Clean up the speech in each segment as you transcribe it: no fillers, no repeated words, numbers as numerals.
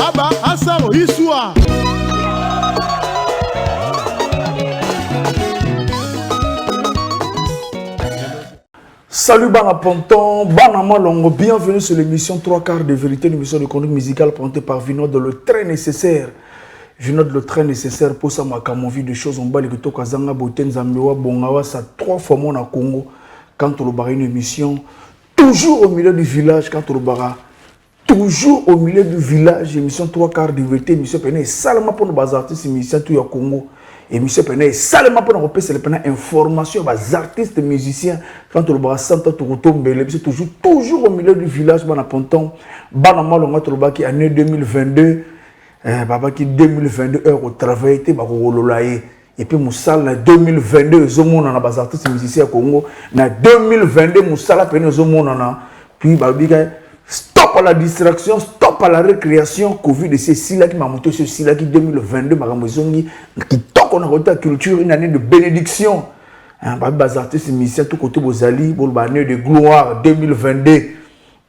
Aba Asabo Iswa. Salut Bana Ponton, Bana Malongo, bienvenue sur l'émission 3 quarts de vérité, l'émission de chronique musicale présentée par Vinod, le très nécessaire. Vinod, le très nécessaire pour ça, ma vie de choses, on bat les retours Kazanga, Boten, Zambewa, Bongawa, ça 3 fois mon à Congo, quand on a une émission, toujours au milieu du village, quand on a toujours au milieu du village, émission 3 quarts de vérité, émission Péné, seulement pour nos artistes, émission tout au Congo. Et M. Péné, seulement pour nous repérer les informations aux artistes et musiciens. Quand on va s'entendre, c'est toujours au milieu du village, Bana Ponton, Bana Malonga, qui année 2022, Baba qui 2022 heures au travail, et puis Moussala, en 2022, Zomo, on a des artistes et musiciens au Congo. En 2022, Moussala, puis Babi, stop à la distraction, stop à la récréation. Covid, c'est Silla qui m'a monté sur Silla qui 2022, Maramozongi, qui toque on a retenu la culture, une année de bénédiction. Babi, artistes et musiciens, tout côté Bozali, pour l'année de gloire 2022.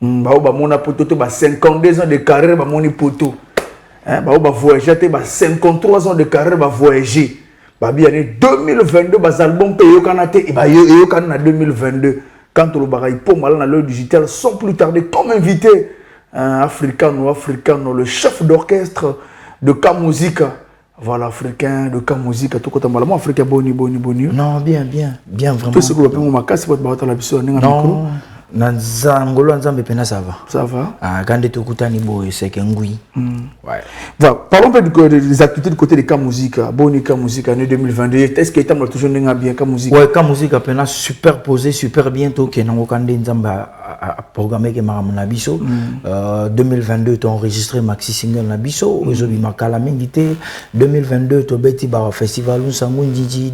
Mon apoto, 52 ans de carrière, mon poto. Babi, voyager, 53 ans de carrière, voyager. Babi, année 2022, album payé au Canada, et au Canada 2022. Quand on va pour mal dans l'heure digitale, sans plus tarder, comme invité, africano, le chef d'orchestre de K-Musica. Voilà, africain de K-Musica, tout côté mal. Moi, africain, boni. Non, bien, vraiment. Tout ce que vous appelez mon macasse, c'est votre la biseau. Non, Nanzangolo, Nzambe Pena, ça va. Ça va. Quand tu écoutes Nibo, c'est qu'un oui. Ouais. Voilà, parlons un peu des activités du côté de K-Musica. Boni K-Musica, année 2022. Est-ce que tu as toujours bien K-Musica? Ouais, K-Musica, Pena, super posé, super bientôt. Que nous avons Nzamba à programmer que Maram Nabiso. 2022, tu as enregistré Maxi Single Nabiso. Aujourd'hui, Makalamingité. 2022, tu as bêti Festival Unsangun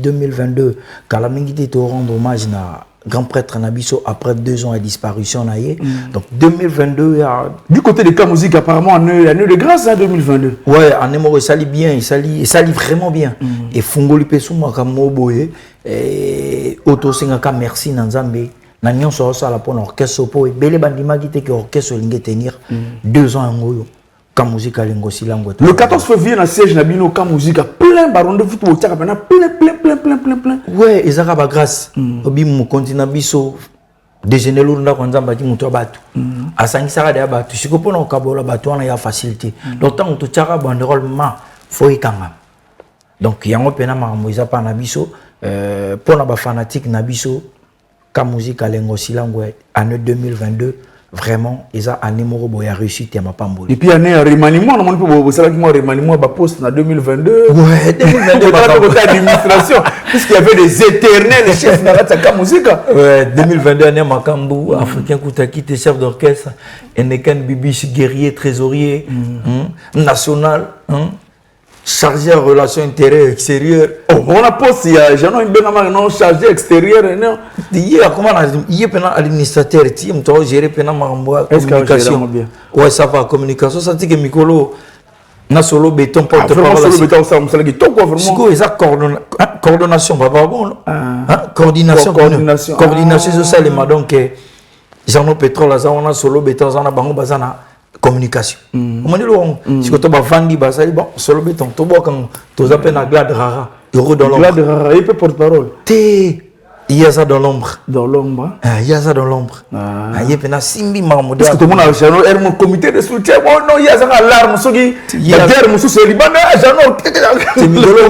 2022, Kalamingité, tu as rendre hommage à grand prêtre Nabiso après 2 ans de disparition. Donc 2022, du côté de K-Musica, apparemment, année de grâce, 2022. Ouais, en émo, il s'allie bien, il s'allie vraiment bien. Et Fungoli Pesuma, comme Moboye, et Otto Singaka, merci Nanzambe. Nanyon Sosa, la pour l'orchestre, et Bele Bandima qui était orchestre, il tenir 2 ans en Goyo. K-Musica, le 14 février, dans le siège Nabino, K-Musica, plein baron de football, plein. Ouais, et ça va grâce. Obi mon continent biso déjeuner lourd dans quand zamba dit muto batu. À 5 sara de batu. Si ko pona kabola batu on a facilité. Donc tant to tchara banderole ma faut ikanga. Donc yango pena ma moiza pa na biso pona ba fanatique na biso K-Musica lengo silangwe année 2022. Vraiment, ils ont un numéro qui a réussi à ma pambole. Et puis, il y a un remaniement, on a un remaniement à poste en 2022. Ouais, 2022, administration. Puisqu'il y avait des éternels chefs de K-Musica. Ouais, 2022, année Makambu, Africain Koutakite, chef d'orchestre, Enekan Bibiche, guerrier, trésorier, national, chargé en relations intérieures extérieures. Oh, on a posté, il y a Jean-Noël Benama, non chargé extérieur. Hier, comment il y a un administrateur, il y a géré la communication. Ouais, ça va, communication, ça dit que Mikolo, na solo béton porte-parole. Solo béton, ça me dit tout quoi vraiment. C'est ça, coordination, pas bon. Coordination, c'est ça, les madons que Jean-Noël Pétrole, on a solo béton, on a bango bazana. Communication. On dit si tu as vendu, bon, solo béton, tu vois quand tu as appelé la glade rara, glade rara, il peut porte-parole. Il y a ça dans l'ombre. Dans l'ombre. Il y a ça dans l'ombre. Il y a un simbi mamoudé. Est-ce que tout le monde a un comité de soutien? Bon, non, il y a ça à l'arme. Il y a des armes sous le Liban. C'est migolo.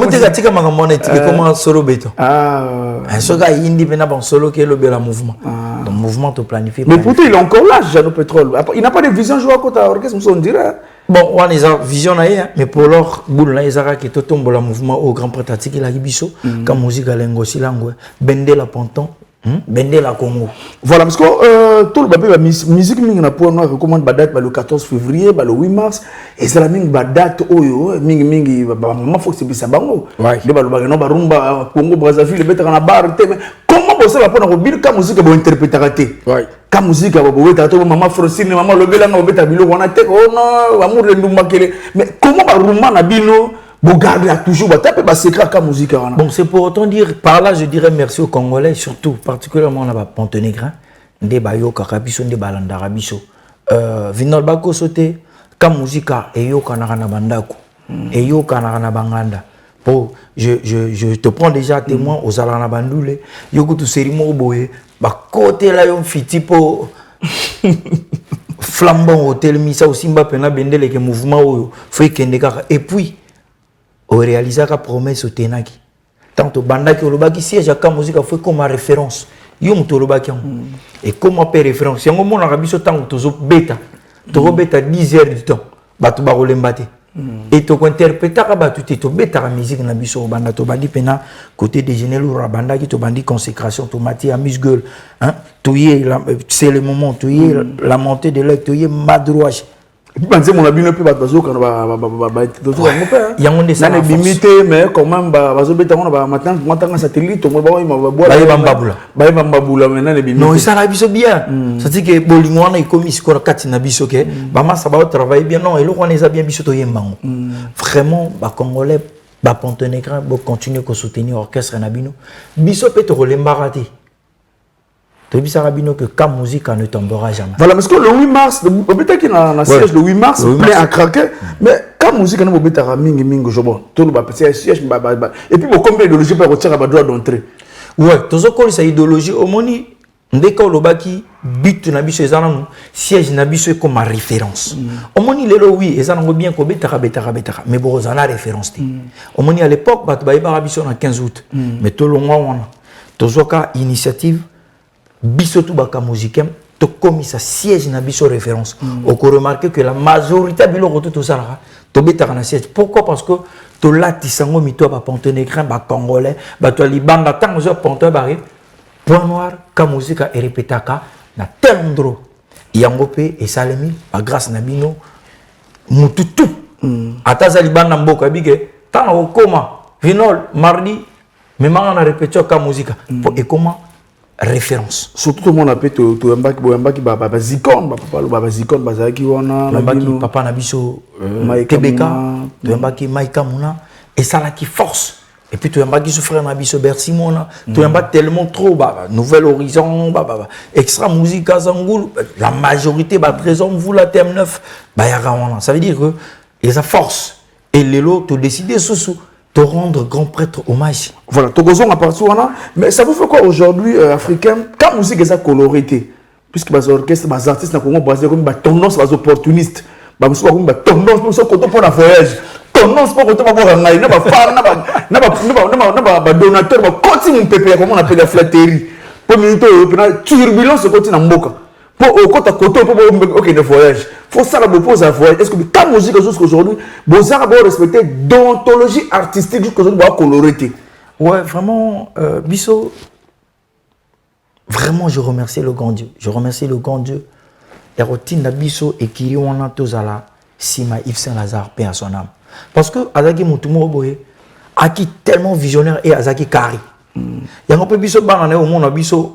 Comment solo béton? Ce gars, il dit que solo qui est le mouvement. Le mouvement te planifie. Mais pourtant, il est encore là, Jeannot Pétrole. Il n'a pas de vision jouer à côté de l'orchestre, on dirait. Bon, on a une vision, mais pour leur boule, il y a qui tombe le mouvement au grand pratique, il y a Bisso, comme musique à l'engosi langue, Bende la Ponton, Bende la Congo. Voilà, parce que tout le musique, on recommande la date le 14 février, le 8 mars, et c'est la même date, il faut que c'est ça. Congo, Brazzaville, le en bar, comment vous savez pour nous K-Musica pour interpréter K-Musica pour maman Francine, maman Lobela, mais comment Rouma Nabino vous gardez toujours votre secret K-Musica? Bon, c'est pour autant dire, par là je dirais merci aux Congolais, surtout, particulièrement là-bas, Pontenegrin, des Bayo, Kakabiso, des Balandarabiso, Vinol Bako sauté, ka musica eyoka na bandako eyoka na banganda po je te prends déjà témoin aux alana bandule yoko tu serimo boye ba côté là yon fiti po flambant hôtel misa aussi mba pena bendele ke mouvement oyo faut ikende kaka et puis au réaliser ka promesse au tenaki tant to bandaki olobaki siège ka musica faut comme référence yo mutolobaki et comment faire référence yango mona rabiso tant tozo beta 10 heures du temps batu ba rolembate et to interpréter ka batu to beta la musique na biso banda to bandi pena côté déjeuner lu rabanda ki to bandi consécration to mati amuse gueule hein to c'est le moment to la montée de l'œil to madrouage banze mon abino pe bazo kana ba to mon père yango ndesa na limité mais quand même bazo beta on ba matin satellite to mo ba ba bambabula maintenant les limité non ça la biso bien ça dit que bolingo na ikomi sikora kati na biso ke ba masa ba travailler bien non et le on est bien biso to yembango vraiment ba congolais ba Pontenegrin bo continuer ko soutenir orchestre na bino biso pe to relembaraté. Tu dis que quand musique ne tombera jamais. Voilà, parce que le 8 mars, peut-être qu'il y a un siège le 8 mars, mais à craquer, mais quand musique ne peut pas mingi jobo, tout le monde siège et puis combien d'idéologie peut retirer à droit d'entrée. Ouais, tout ça comme ça idéologie au moni, ndeka lobaki but na biso ezana siège na biso comme référence. Au moni lelo oui, ezana bien ko betara mais bon ezana référence ti. Au moni à l'époque bat ba iba biso na 15 août, mais tout le mois on a tozoka initiative biso tout baka musique to comme ça siège na biso référence on peut remarquer que la majorité biloko tout ça to betaka na siège pourquoi parce que to latisango mito ba Pontenegrin ba congolais ba to libanga tango zo ponto ba point noir ka musique et répétaka na tel endroit yango pe et salemi ba grâce na bino mututu ataza libanga mboka bige tango koma vinol mardi mais manga na répétition ka musique pour et comment référence surtout tout le monde appelle to embaki ba zikon ba zikon bazaki wana papa na biso Québécois to embaki Maïka Mouna et ça là qui force et puis to embaki souffrir na biso Bercy Mona to embaki tellement trop Nouvel Horizon extra musique Zangul la majorité présent vous la thème 9 yaka wana ça veut dire que et ça force et les lots to décider sous te rendre grand prêtre hommage. Voilà, Togozon à partir mais ça vous fait quoi aujourd'hui africain quand musique est colorité puisque les orchestres les artistes na Congo basé comme tendance les opportunistes ba muso comme tendance pour côté pour la voyage tendance pour côté pour ngai na ba far na ba donateur ba continue pépé comme on appelle la flatterie pour minute na turbulence côté na mboka pour côté pour OK de voyage faut ça la propose à voyage est-ce que ta musique jusqu'aujourd'hui vous avez respecté d'ontologie artistique jusqu'aujourd'hui va colorité. Ouais vraiment biso vraiment je remercie le grand Dieu et routine na biso et qui wana tozala sima Yves Saint-Lazare paix à son âme parce que azaki mutumo boye aki tellement visionnaire et azaki carré yango pe biso bana au monde biso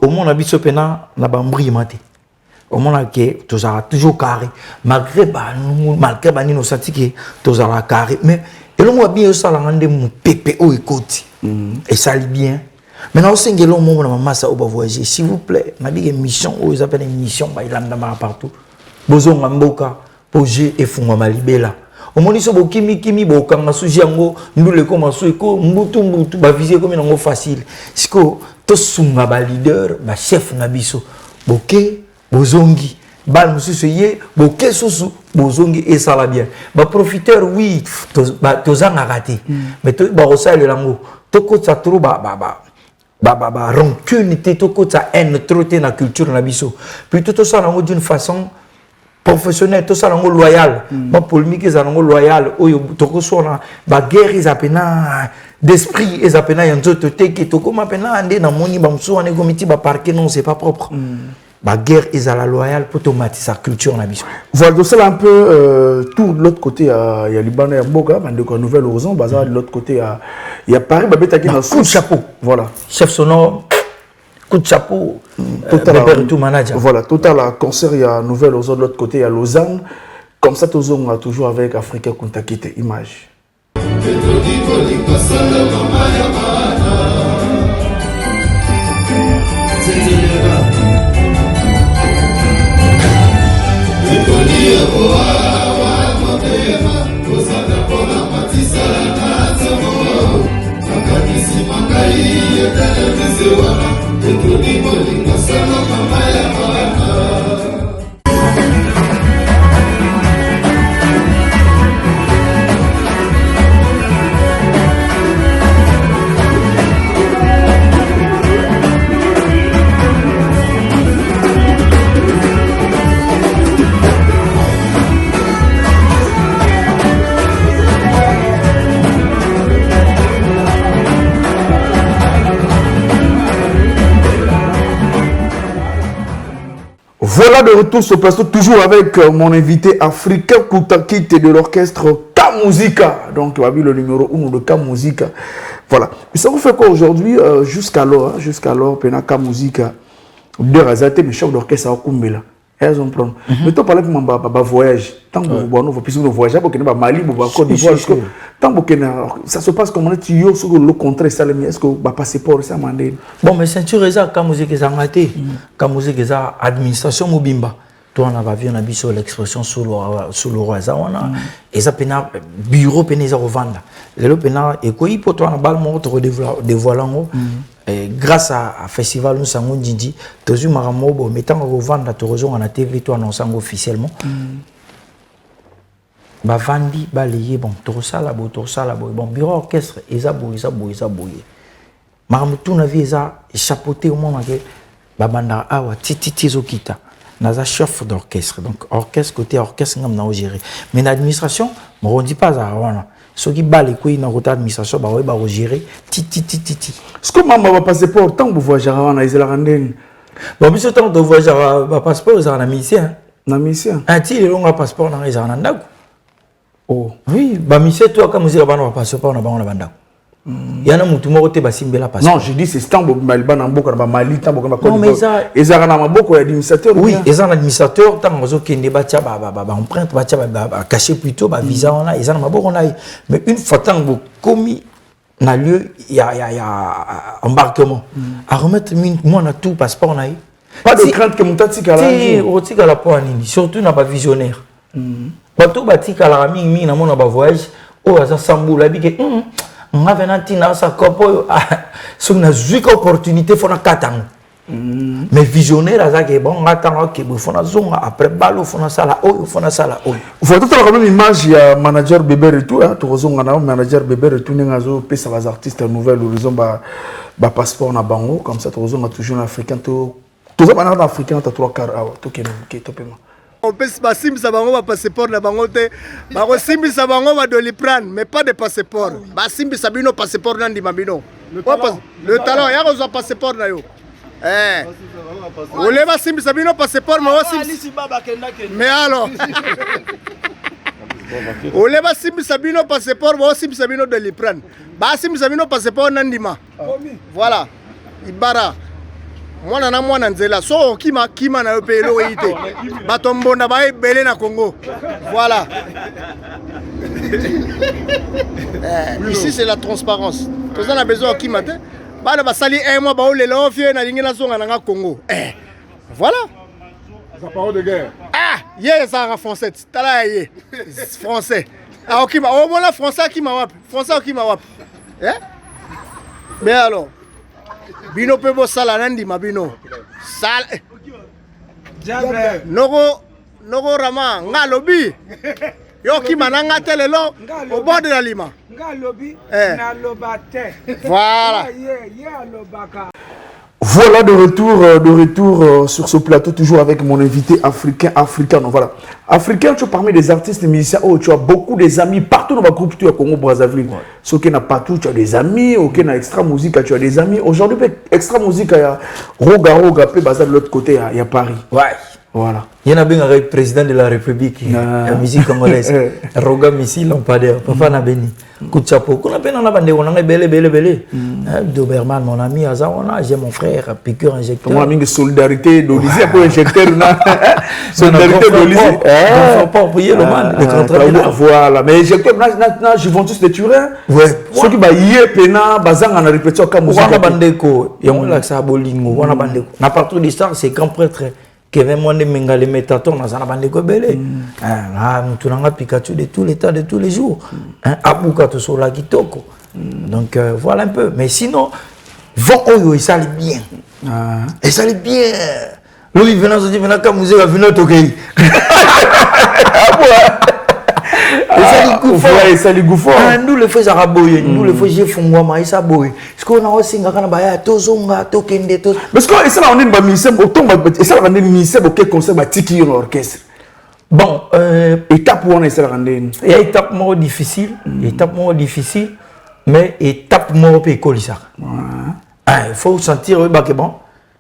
pena na bambri mate au monde que tozala toujours carré malgré nous senti que tozala carré mais et le moi bien ça la rendre mon pépé au écoute et ça lit bien maintenant au singelo mon maman ça au voyager s'il vous plaît na big émission ils appellent une mission ba ilanda partout bozonga mboka projet et funga malibela au monde so bokimi bokanga suji yango ndule ko masuko mbutu ba viser comme nango facile siko to sunga ba leader ba chef na biso boké bozongi bal mususu ye boké susu bozongi et ça va bien ba profiteur oui tozanga raté mais to ba rosale lango to ko sa trop ba rancune to ko sa haine trop na culture na biso plutôt to ça nango d'une façon professionnelle to ça nango loyal ba polémique za nango loyal oyo to ko sona ba guerre za pena d'esprit et za pena yanzo to teke to ko ma pena ande na moni ba musu ane komiti ba parquet non c'est pas propre. La guerre est à la loyale pour automatiser sa culture na biso. Voilà, donc c'est un peu tout de l'autre côté il y a Liban et Mboka, mais de Nouvelle Horizon, bazar de l'autre côté il y a Paris, bah bête qui dans coup de chapeau. Voilà. Chef sonore coup de chapeau. Total tout manager. Voilà, total concert il y a Nouvelle Horizon de l'autre côté il y a Lausanne. Comme ça tous on a toujours avec Africa Kuntakite image. Voilà de retour sur plateau, toujours avec mon invité africain Koutakite de l'orchestre K-Musica. Donc, on a vu le numéro 1 de K-Musica. Voilà. Et ça vous fait quoi aujourd'hui? Jusqu'alors, Pena K-Musica, deux razatés, mais chef d'orchestre à Kumbela. Elles ont pris. Mais tu parles de mon voyage. Tant que vous voyagez, vous avez Mali, vous avez Côte d'Ivoire. Tant que ça se passe comme tu es sur le contraire, est-ce que vous passeport ça m'a dit? Bon, mais c'est sûr que ça, comme musique, ça m'a été. Comme musique, ça, administration Mobimba. Toi, on a vu, on a vu sur l'expression sur le roi. Et ça, bureau, ça revendre. Et le et quoi, pour toi, on a balle, on dévoilant. Grâce à festival nous sango Djindji toujours maramobo mettant revendre la tourisme à TV toi annonçant officiellement ba vandi balayer bon tout ça là bon bureau orchestre eza boye maramutu na vie eza chapeauté au moment que ba banda awa titi zokita naza chef d'orchestre donc orchestre côté orchestre ngam na gérer mais l'administration on dit pas ça voilà ceux qui balent quoi dans côté administration ba ouais ba gérer titi ce que maman va passeport tant que vous voyagez en Israël bon mais ce temps de voyager ba passeport ça na mission ah ti le long passeport na Israël ndako oh oui ba mission toi comme vous ba passeport na ba na bandako yana mutu moko te basimbela passeport non je dis c'est stambo malba na mboka na Mali tambo na Côte d'Ivoire ezaka na maboko ya administrateur oui ezaka na administrateur tango zo kende batia ba empreinte batia ba cacher plutôt ba visa on a ezaka na maboko na mais une fois tango commis na lieu il y a embarquement à remettre moi na tout passeport na pas de crainte que mutati kala si otika la po nini surtout na ba visionnaire bato batika la mingi na mona ba voyage o aza sambula bike on a venanti na sa kopo sur une zouika opportunité faut na katang mais visionnaire azake bon attends que faut na zonga après balo faut na sala o faut na sala o faut tout la même image ya manager bébé et tout hein to zonga na manager bébé et tout ngazo pesa les artistes nouvelle horizon ba passeport na bango comme ça to zonga toujours africain to ça banana africain ta 3 quarts to ke to paiement on peut se passer ça va passeport na bango te ba ko simbi ça bango va doliprane mais pas de passeport ba simbi ça bino passeport na ndima bino le talent ya ko passeport na yo on leva simbi ça bino passeport mais alors on leva simbi ça bino passeport ba simbi ça bino doliprane ba simbi ça bino passeport na ndima voilà ibara mwana nzela so kima na pe lo yite batombonda ba ebele na Congo voilà ici c'est la transparence tous on a besoin kima te ba ba sali un mois ba o le lo fie na lingela songa na Congo voilà ça parle de guerre yeah ça en français tala yé français kima o mona français kima wap mais alors bino pebo sala nandi mabino sala noko rama ngalobi yo ki mananga telelo au bord de la lima ngalobi na lobate voilà Voilà de retour sur ce plateau, toujours avec mon invité africain. Donc voilà. Africain, tu es parmi des artistes et musiciens. Oh, tu as beaucoup des amis partout dans le groupe, tu as Congo Brazzaville. Ce qui n'a pas tout, tu as des amis. Ok, na Extra Musique, tu as des amis. Aujourd'hui, Extra Musique, il y a Roga, puis de l'autre côté, il y a Paris. Ouais. Voilà. Il y en a bien avec le président de la République, la musique congolaise. Roga Missi, Lampadaire, Papa Nabeni, coup de chapeau. On a bien en abandé, on a belé. Doberman, mon ami, j'ai mon frère, piqûre injecteur. Moi, j'ai solidarité d'Olysée pour injecteur. Solidarité d'Olysée. Il ne faut pas oublier le man, le contrat. Voilà, mais injecteur, je vends tous des Turins. Ouais. Ceux qui baillent, Pena, Bazang, on a répété comme on a bandeko, il y a un lac Sabolingo, on a bandeko. Na partout d'histoire, c'est grand prêtre. Kevin Mwande Mengale Métaton, dans un bandeko belé. Nous avons Pikachu de tous les temps, de tous les jours. Abouka tout sur la Kitoko. Donc voilà un peu. Mais sinon, Oyo, il s'allie bien. Il s'allie bien. Lui, il vient de dire, il vient de toquer. Et ça les gouffre. Nous le faisons araboyer, nous le faisons fongwama et saboyer. Est-ce qu'on a aussi un canabaya, tozonga, tokende, tos. Parce que ça on est pas mis, autant et ça on est mis, c'est auquel concert va tiki dans l'orchestre. Bon, étape où on est ça rendre. Il y a étape moins difficile, mais étape moins peu école ça. Il faut sentir que bon,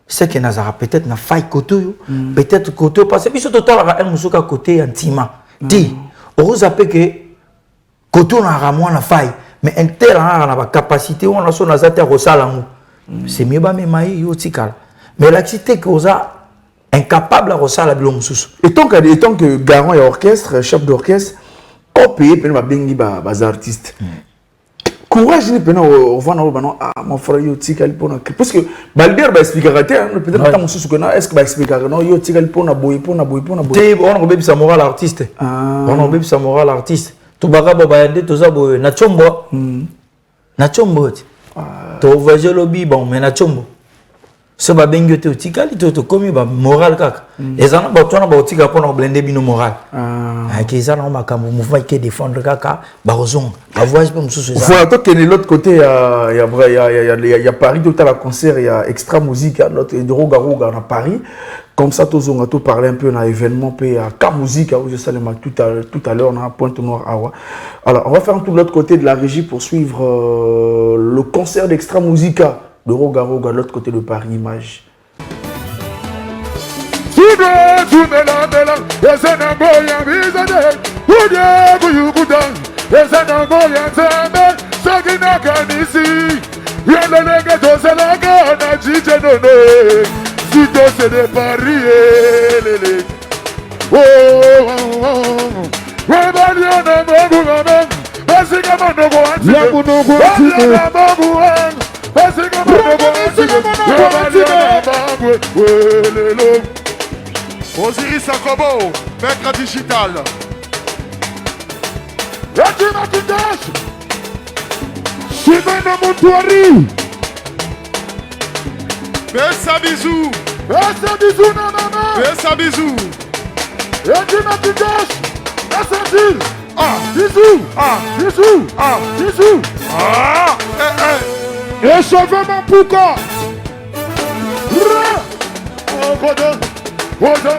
c'est que Nazara peut-être na faille côté, peut-être côté parce que puis surtout là un musuka côté antima. Dit, on zappe que côté on a ramon na faille, mais un tel a la capacité on a son azate rosalangu. C'est mieux ba me mai yo tikala. Mais l'activité que osa incapable à rosala bilom mususu. Et tant que garant et orchestre, chef d'orchestre, qu'on paye peine ba bengi ba artistes. Courage ni pena on va na ba ah mon frère yo tikali pona parce que Balder ba expliquer peut-être tant mususu que na est-ce que ba expliquer non yo tikali pona boy. Té on a bébé sa moral artiste. On a bébé sa moral artiste. To baga ba yande to za boy na chombo. Na chombo. To voyage lobby bon mais na chombo. Ce ba bengi te tikali to comme ba moral kaka. Et ça na ba tona ba tika pona blender bino moral. Qui ça na makambo mouvement qui défendre kaka ba rozon. Ba voyage pas mususu ça. Voilà, toi qui est de l'autre côté il y a Paris tout à la concert il y a extra musique à l'autre de Roga à Paris. Comme ça, tous on a tout parlé un peu dans l'événement, puis à K Musique, où je salue tout à l'heure, on a Pointe Noire. Alors, on va faire un tour de l'autre côté de la régie pour suivre le concert d'Extra Musica de Roga de l'autre côté de Paris Image. Sito c'est de Paris, lélé. Oh, oh, oh. Rebaliana Moguaman, Basika Monogo Antigo, Basika Monogo Antigo, Rebaliana Moguaman, Osiris Akobo, Mecra Digital. Yatima Kindash, Shimena Moutouari. Fais bisou. Fais bisou, non. Fais bisou. Yandina Kindash. Assentir. Ah, bisou. Ah, bisou. Ah, bisou. Ah, eh. Échauffez mon pouka. Oh, godon. Godon,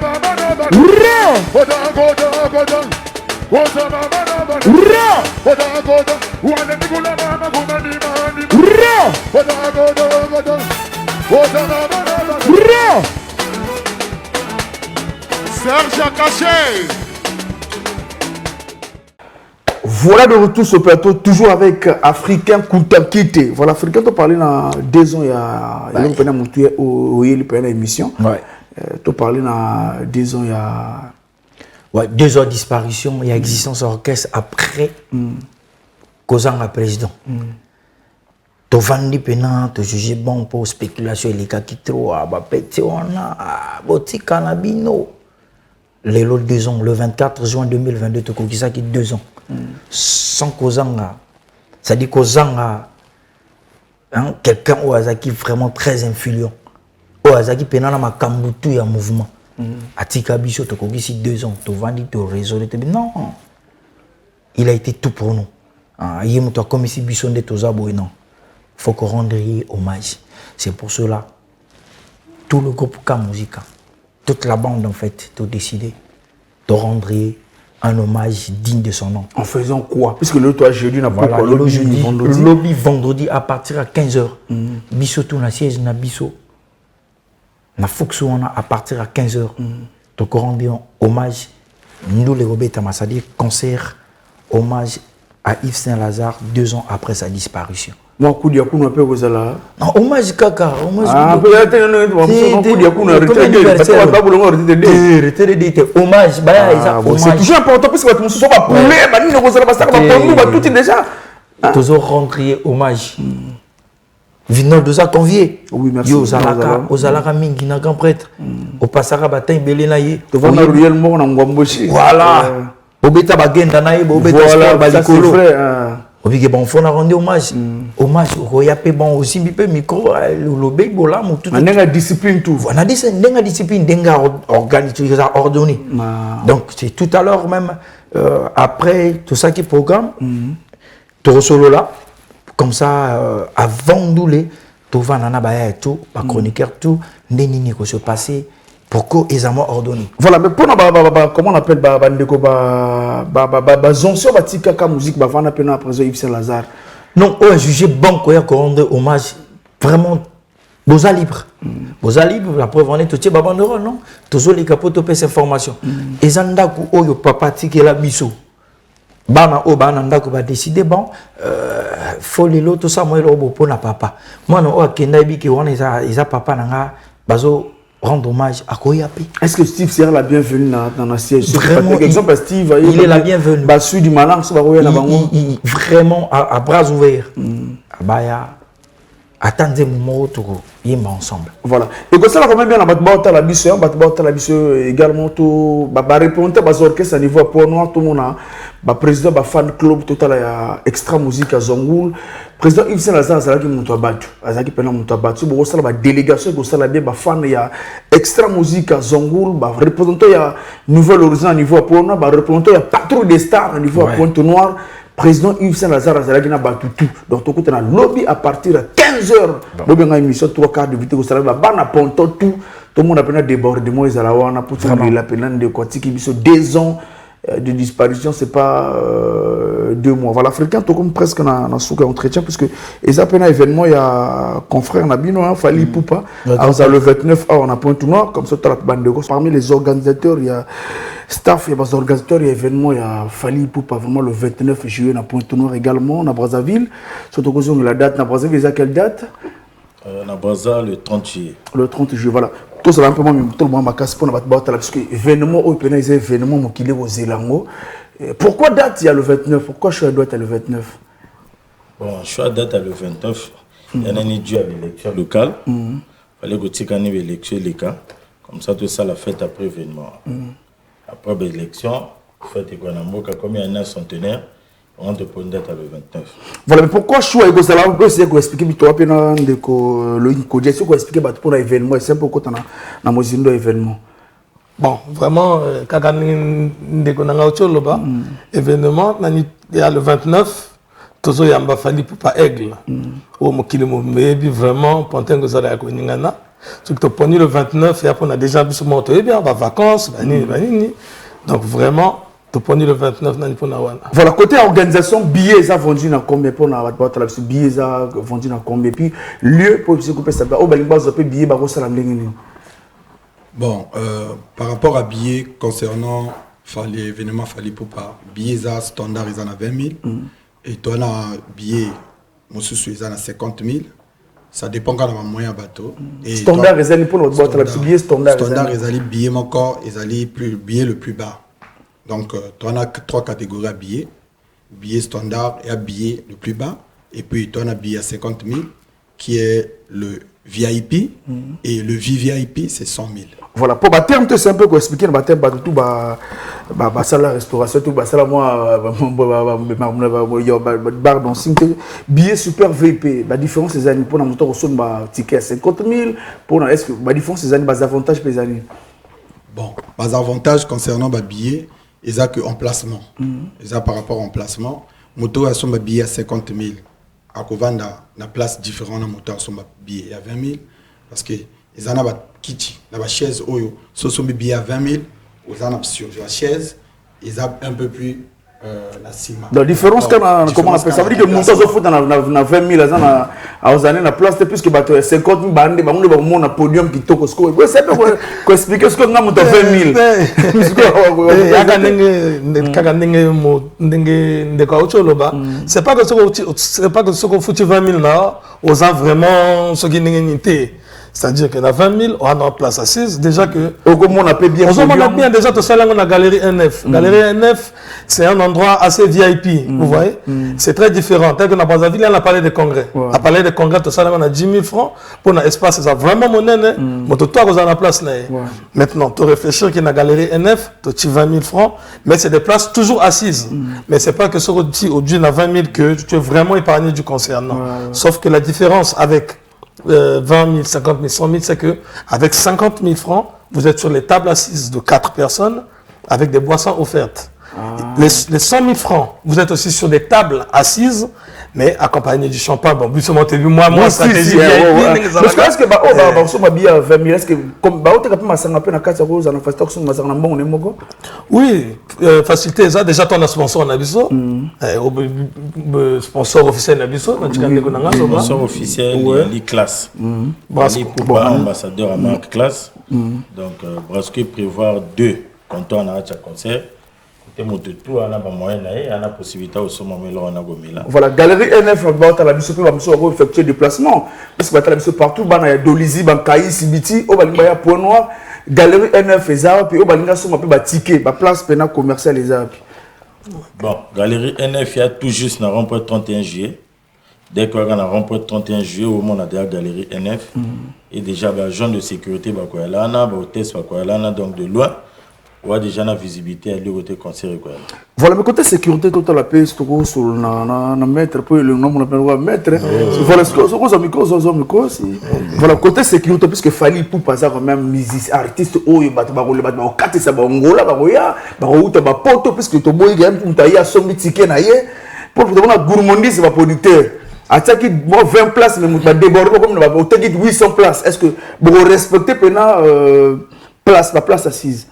Serge Akaché. Voilà de retour sur le plateau, toujours avec Africain Koutakite. Voilà, Africain, tu as parlé dans 2 ans, il y a une émission. Ouais. Tu as parlé dans 2 ans, il y a. Ouais, 2 ans de disparition, il y a existence orchestre après Kozanga président. Tu vends pena, tu juges bon pour spéculation, les cas qui trop, petit on a, boti cannabino. Les lots 2 ans, le 24 juin 2022, tu as ça qui 2 ans. Sans Kozanga, ça dit Kozanga, quelqu'un au hasard qui est vraiment très influent. Au hasard qui pena ma kambutu ya mouvement. Atika biso to kogi 2 ans, to vandi to réseau te non. Il a été tout pour nous. Il est comme ici biso de to zabo non. Faut qu'on rende hommage. C'est pour cela tout le groupe K Musica, toute la bande en fait, tout décidé de rendre un hommage digne de son nom. En faisant quoi? Puisque le toi jeudi n'a pas le lobby vendredi à partir à 15h. Biso tout na siège na biso. Na Foxou on a à partir à 15h. Donc on rend hommage nous les Robert Massadi concert hommage à Yves Saint-Lazare 2 ans après sa disparition. Moi coup de yakou un peu vous là. Non hommage kaka, hommage. Ah peut-être coup de yakou na retraité hommage bah c'est toujours important parce que tu me sois pas poulet bah ni vous allez pas ça va tout déjà. Toujours rendre hommage. Vinol de ça convié. Oui, merci. Yo, Ozalaka mingi na grand prêtre. Au passara bataille belé na ye. Devant la ruelle mort na ngomboshi. Voilà. Obeta bagenda na ye, obeta sport balikolo. Obige bon fona rendre hommage. Hommage royape bon aussi bipe micro le bec bola mu tout. Nenga discipline tout. Voilà dit nenga discipline denga organisé ordonné. Donc c'est tout à l'heure même après tout ça qui programme. Toro solo là. Comme ça, avant nous les, tout va nana baya et tout, pas chroniqueur tout, n'eni quoi se passer, pourquoi ils ont ordonné. Voilà, mais pour comment on appelle bandeko zonso batika ka musique ba vana pena après Yves Saint-Lazare. Non, on a jugé bon qu'on rendre hommage vraiment Boza libre. Boza libre, la preuve, on est tout de banderole, non? Toujours les capotes op cette information. Et Zandaku, oyo papa tiki la biso. Bana o bana ndako ba décider bon faut les lots tout ça moi le pour na papa. Moi non o kenda bi ki wana isa papa nanga bazo rendre hommage à Koyapi. Est-ce que Steve sera la bienvenue dans la siège? Vraiment, exemple Steve il est la bienvenue. Bassu du malin ça va na bango. Vraiment à bras ouverts. Baya attendez moment tout yemba ensemble. Voilà. Et que ça là quand même bien la batbata la biso, batbata la biso également tout ba répondre bas orchestre à niveau pour noir tout monde ba président ba fan club total ya extra musique à Zongoul. Président Yves Saint-Lazare ça qui monte à battu. Azaki pena monte à battu. Bo ça ba délégation ko ça la bien ba fan ya extra musique à Zongoul, ba représentant ya Nouvel Horizon à niveau pour noir, ba représentant ya Patrouille des Stars à niveau à Pointe Noire. Président Yves Saint-Lazare Azalaki na battu tout. Donc tout côté na lobby à partir de 15h. Lobby na émission 3 quarts de vite ko ça ba bana ponto tout. Tout le monde a peine débordement ils allaient wana pour faire la peine de quoi qui biso 2 ans de disparition, c'est pas 2 mois. Voilà, l'Africain, tout comme presque dans ce entretien, parce que les appels à événement, il y a confrère Nabino, Fali Poupa, le 29, on a point tout noir, comme ça, la bande de gauche. Parmi les organisateurs, il y a staff, il y a des organisateurs, il y a événement, il y a Fali Poupa, vraiment le 29 juillet, on a point tout noir également, on a Brazzaville. Surtout que la date, on a Brazzaville, il y a quelle date? On a Brazzaville le 30 juillet. Le 30 juillet, voilà. Tout ça, tout le monde m'a cassé pour parce que l'événement, il y a événement qui est au Zélango. Pourquoi date il y a le 29? Pourquoi choix date à le 29? Bon, choix date à le 29. Il y a un dû à l'élection locale. Il fallait que tu aies une élection locale. Comme ça, tout ça, la fête après l'événement. Après l'élection, fête économique, comme il y a un centenaire, on te prend une date à le 29. Voilà, mais pourquoi choix est-ce que vous expliquez le expliquer pour l'événement? C'est pourquoi tu as un événement. Bon, vraiment, quand on a événement, il y a le 29, toujours il y a un Fali pour pas aigle. Au Mokilimo, mais vraiment, pendant que ça a été le 29, et après on a déjà vu ce montant, et bien, on va vacances, donc vraiment, le 29, voilà, côté organisation, billets sont vendus dans combien pour la billets sont vendus dans combien, puis lieu pour se couper ça, au Balimba, vous avez billets, bon, par rapport à billets concernant l'événement Fali Poupa, billets standard ils en a 20 000 et toi on a billets ils en a 50 000. Ça dépend quand on a moyen bateau. Standard ils ont pour notre boîte la billet standard. Standard ils ont billet encore, ils ont plus billet le plus bas. Donc tu en as 3 catégories à billets. Billet standard et à billet le plus bas. Et puis tu en as billet à 50 000 qui est le VIP et le VVIP c'est 100 000. Voilà, pour le terme, c'est un peu pour expliquer le terme, tout ça la restauration, tout ça la bar dancing, billet super VIP. La différence c'est que pour nous on a ticket à 50 000, pour est-ce que la différence c'est les avantages pour les années. Bon, les avantages concernant les billets, ils ont que emplacement. Ils ont par rapport à emplacement, moto a son billet à 50 000. À Kovanda, la place différente dans moto a son billet à 20 000 parce que ils en ont kiti, la chaise oyo, so sont billet à 20 000, ils en ont sur la chaise, ils ont un peu plus la cima. La différence comment on appelle ça veut dire que mon temps foot dans 20 000 à aux années la place plus que 50 000 bande on a podium qui toque score. Ouais, c'est pour expliquer ce que on a monté 20 000. C'est pas que ce qu'on fout 20 000 là, aux a vraiment ce qui n'est. C'est-à-dire que la 20 000, on a une place assise. Déjà que. Comment on appelle bien. On a bien déjà tout ça là, on a Galerie NF. Galerie NF, c'est un endroit assez VIP. Vous voyez? C'est très différent. Tel que dans Brazzaville, on a parlé de congrès. À parler de congrès, tout ça là, on a 10 000 francs. Pour un espace, c'est vraiment monnaie. Mais tout toi, on a la place là. Maintenant, tu réfléchis qu'il y a une Galerie NF, tu as 20 000 francs. Mais c'est des places toujours assises. Mais c'est pas que ce qu'on dit au-dessus de 20 000 que tu es vraiment épargné du concert. Non. Sauf que la différence avec 20 000, 50 000, 100 000, c'est qu'avec 50 000 francs, vous êtes sur les tables assises de 4 personnes avec des boissons offertes. Les 100 000 francs, vous êtes aussi sur des tables assises, mais accompagné du champagne. Bon, plus moi, stratégie. Est-ce que bien 20 000, est-ce que comme oui, facilité ça. Déjà, ton sponsor Nabiso, sponsor officiel Nabiso, sponsor officiel, il y a classe. Pour ambassadeur à marque classe. Donc, Brasco prévoir 2 quand on a un concert. Voilà, Galerie NF, on effectuer des déplacements. Parce que partout, il y a Dolizi, Bankaï, Sibiti, au Balinga, Point Noir, Galerie NF, et puis au Balinga, on a ticket, place pénal commercial, les arbres. Bon, Galerie NF, il y a tout juste un rond-point 31 juillet. Dès qu'on a un rond-point 31 juillet, au moment de la Galerie NF, et déjà, l'agent de sécurité, donc de loin. Ouais, déjà la visibilité à côté concert. Voilà, mais côté sécurité, tout la paix, c'est tout sur na maître, puis le nom on appelle maître. Voilà, voilà, côté sécurité, puisque Fali pour passer quand même musicien, artiste, oh, il bat le bat, on quatre ça, on gola, baroya, barouta, bapoto, puisque tout boy gagne pour tailler à son ticket naïe, pour vous donner gourmandise, va producteur. Attaquer 20 places, mais vous déborder comme on va 800 places. Est-ce que vous respectez maintenant la place assise?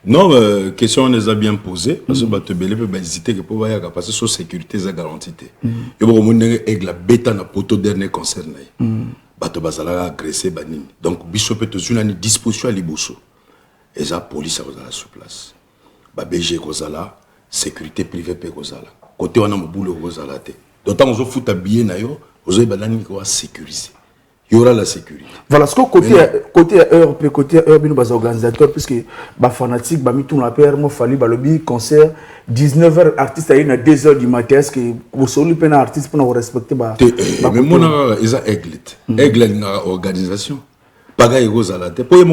Non, question on les a bien posée parce que tu peux hésiter que pour voir parce que sur sécurité c'est garantie. Et bon mon avec la bêta na poto dernier concert na. Bato bazala agressé banini. Donc biso peut toujours une disposition à liboso. Et la police a sur place. Ba BG kozala, sécurité privée pe kozala. Côté on a mo boulot kozala té. D'autant on se fout habillé na yo, ozo banani ko sécuriser. Il y aura la sécurité. Voilà, ce que côté heure, nous organisateurs, puisque les fanatiques, ils ont la paire, il fallait le concert, 19h, artistes, il y a 2h du matin, est-ce que vous savez les artistes pour respecter? Mais moi, ils ont aigle. Aigle, il y a une organisation. Bagaille rose à la tête. Pour il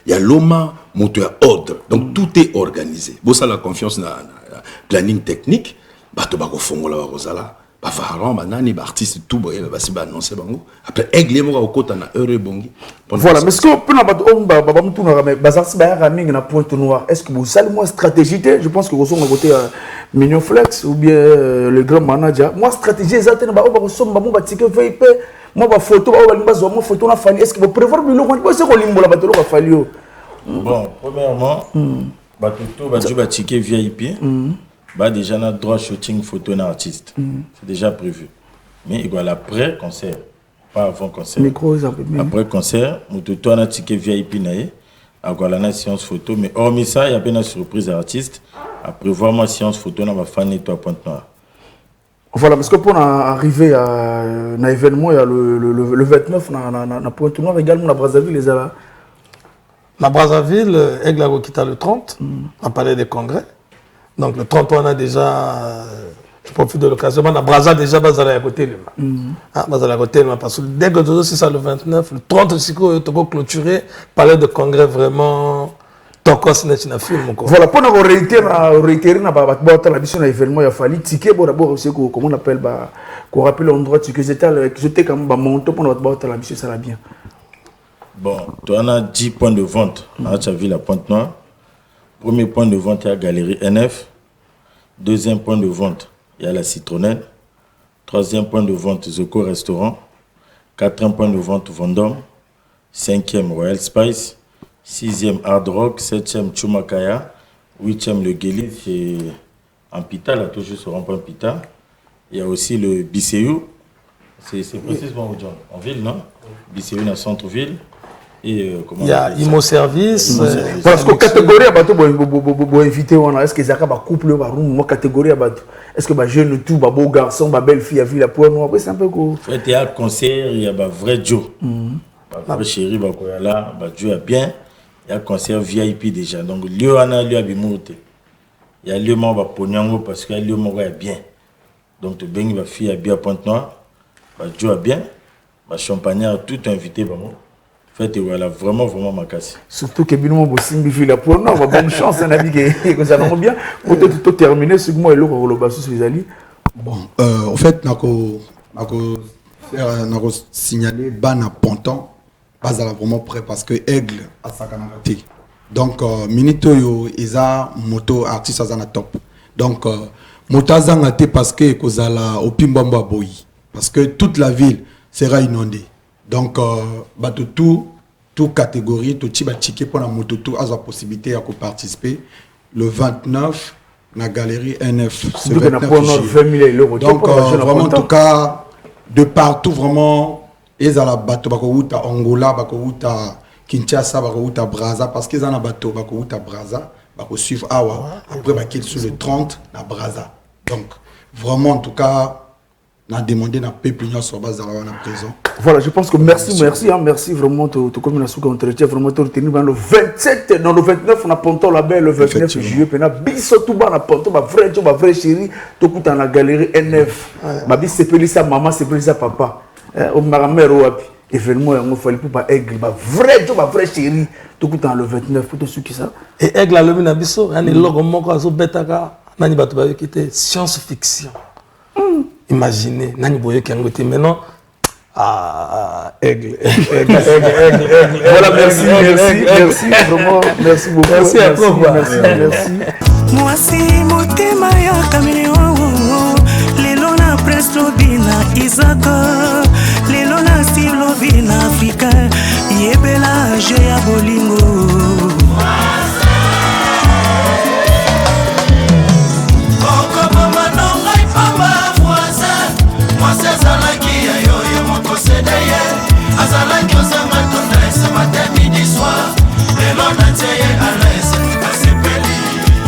y a l'OMA, il y a ordre. Donc tout est organisé. Bon, ça, la confiance dans le planning technique, il y a rose à la artiste tout annoncé après aigle mo ko na heure bongi voilà mais ce que Pointe Noire est-ce que vous savez moi stratégie je pense que vous sont à côté Mignon Flex ou bien le grand manager moi stratégie exactement ba somba mo ba ticket VIP moi ba photo ba photo na fali est-ce que vous prévoir biloko c'est ko limbola ba to ko fali bon premièrement ba tout ba ticket VIP bah déjà notre droit shooting photo d'un artiste, c'est déjà prévu. Mais il y a après concert, pas avant concert. Après concert, nous tout un ticket VIP naïe, à la séance photo. Mais hormis ça, il y a bien une surprise artiste. À prévoir ma séance photo dans ma fan et toi Pointe Noire. Voilà, parce que pour arriver à un événement, il y a le 29 na Pointe Noire également la Brazzaville les là. La Brazzaville, Aigle a quitté le 30, à Palais des Congrès. Donc le 30 on a déjà, je profite de l'occasion, on a Brazza déjà basé à côté basé à côté parce que dès que c'est ça le 29, le 30 c'est que tu peux clôturer, parler de congrès vraiment tokos net na film quoi. Voilà pour nous réitérer na ba la mission événement il a fallu ticket pour d'abord aussi comment on appelle qu'on rappelle l'endroit que j'étais comme monter pour notre la mission ça va bien. Bon, tu en as 10 points de vente à ta ville à Pointe Noire. Premier point de vente, il y a Galerie NF. Deuxième point de vente, il y a la Citronnelle. Troisième point de vente, Zoko Restaurant. Quatrième point de vente, Vendôme. Cinquième, Royal Spice. Sixième, Hard Rock. Septième, Chumakaya. Huitième, le Guélis, c'est en Pita, là, toujours sur rond-point Pita. Il y a aussi le BCU. C'est précisément où, John? En ville, non? BCU dans le centre-ville. Et, il y a Imo Service. Parce que catégorie à bateau, vous inviter, est-ce que Zaka va couple, catégorie à bateau? Est-ce que les jeunes, tout, beau garçon, belle fille, il y a pour nous, c'est un peu cool. Il y a un concert, il y a un vrai Joe. Vrai chéri, Joe est bien. Il y a un concert VIP déjà. Donc, lieu a bimote. Il y a lieu où Pognango parce qu'il y a lieu où est bien. Donc, tu bengi, fille est bien à Pointe Noire. Joe est bien. Champagnard, tout invité. Fait, voilà, vraiment ma casse. Surtout que Binomo Bossimbi fait la pour nous, bonne chance, un ami que ça va bien. Peut-être tout terminer, ce que moi et l'autre, on va sur les alliés. Bon, en fait, on a signalé Bana Ponton, pas vraiment prêt parce que Aigle a sa canarité. Donc, Minito, ils ont moto artiste à top. Donc, Motazanga te parce que kozala au Pimbamba Boy. Parce que toute la ville sera inondée. Donc, toute catégorie, tout type de ticket pour la moto, tout a la possibilité de participer le 29 dans la galerie NF. Donc, vraiment, en tout cas, de partout, vraiment, ils ont la bateau, bakouta Angola, bakouta Kinshasa, bakouta Brazza, parce qu'ils ont la bateau, bakouta Brazza, bakou suivre Awa, après bakil sur le 30 na Brazza. Donc, vraiment, en tout cas, on a demandé à peuple sur base de la prison. Voilà, je pense que merci vraiment, tout comme la souka entretien, vraiment, tu retenu le 27, non, le 29, on a ponton la belle, le 29 juillet, on a biso tout bas, on a ponton, ma vraie chérie, tout dans la galerie NF. Ma bis, c'est pelé sa maman, c'est pelé sa papa. Au maramère, au api. Événement, il fallait pour pas aigle, ma vraie chérie, tout dans le 29, pour tout ce qui ça. Et aigle, à l'homme, biso, un logo, mon quoi, zo betaka, nani batuba, qui était science-fiction. Imaginez, nani boyo qui a ngoté maintenant. Ah, aigle. Voilà, merci, vraiment, merci beaucoup. Merci à toi, merci. Moi, si motema ya caméléon, lelo na presse lobina Isaka, lelo na style lobina Africa, yebela je ya bolingo.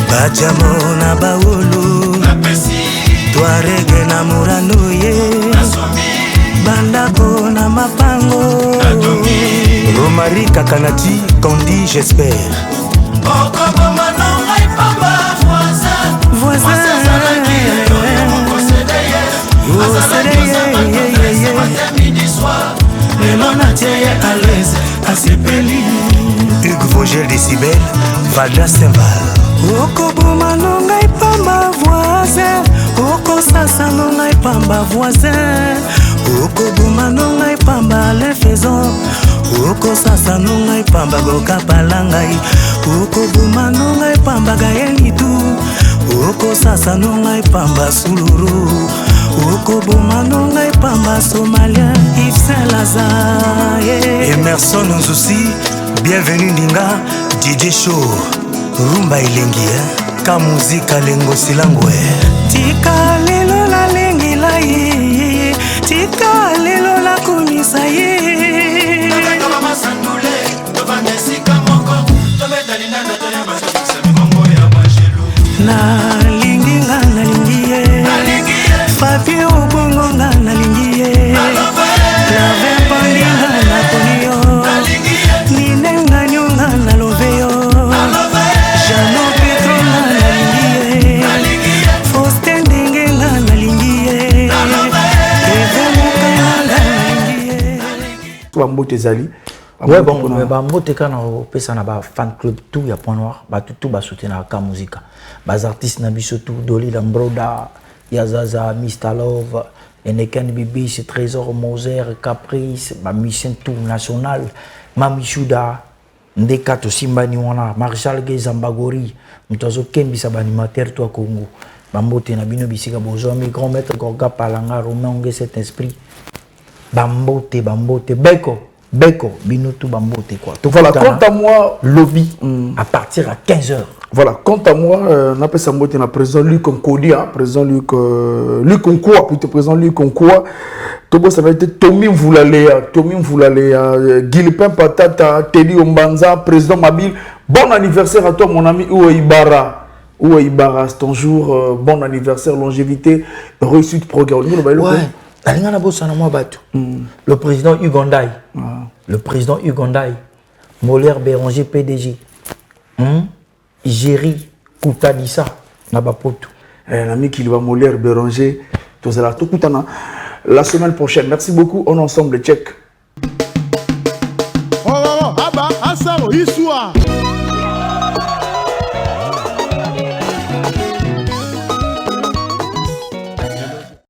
Bajamo na baulu Tuarege na muranoye Bandako na mapango Romari Kakanati Kondi j'espère Voisin Hugues Vogel Décibel Valda Saint-Val Oko boma no ngai pamba voisin Oko sasa no ngai pamba voisin Oko boma no ngai pamba le faisant Oko sasa no ngai pamba goka palangai Oko boma no ngai pamba gaeli tu Oko sasa no ngai pamba suluru Oko boma no ngai pamba somalien Yves Saint-Lazare Emerson Nzusi bienvenue Ndinga DJ Show Rumba ilengi ka muzika lengo silangwe Tika lelo la lengi la ye Tika lelo la kumisa ye Na lingi nga na lingi ye Fabio Bongo nga na lingi ye Lave pandi nga na konio Nine nga nyunga na loveo Jano Petro nga na lingi ye Foste ndenge nga na lingi ye Eve muka nga na lingi ye Wambote Zali. Ouais, bon, mais Mbote quand on peut ça na ba fan club tout ya Point Noir, ba tout ba soutenir la musique. Bas artistes na biso tout Dolly Lambroda, Yazaza, Mr Love, Eneken Bibi, c'est Trésor Moser, Caprice, ba mission tout national, Mami Shuda, Ndekato Simbani wana, Marshal Gezambagori, mutazo Kembi sa animateur toi Congo. Bambote na bino bisika bozo mi grand maître Gorga Palanga Romain cet esprit. Bambote Beko, Binotou Bambote quoi. Voilà, quant à moi, lobby à partir à 15h. Voilà, quant à moi, on appelle ça Mbote na président Luc Nkodia, président Luc Nkoa, plutôt président Luc Nkoa. Tobo ça va être Tommy Mvoulalea, Gilpin Patata, Teddy Ombanza, président Mabil. Bon anniversaire à toi mon ami Oué Ibarra, c'est ton jour, bon anniversaire, longévité, réussite programme. Ouais. Le président Ugandaï, Molaire Béranger PDG, Géry Koutanissa, Nabapoto. L'ami qui va Molaire Béranger, la semaine prochaine. Merci beaucoup, on ensemble, check.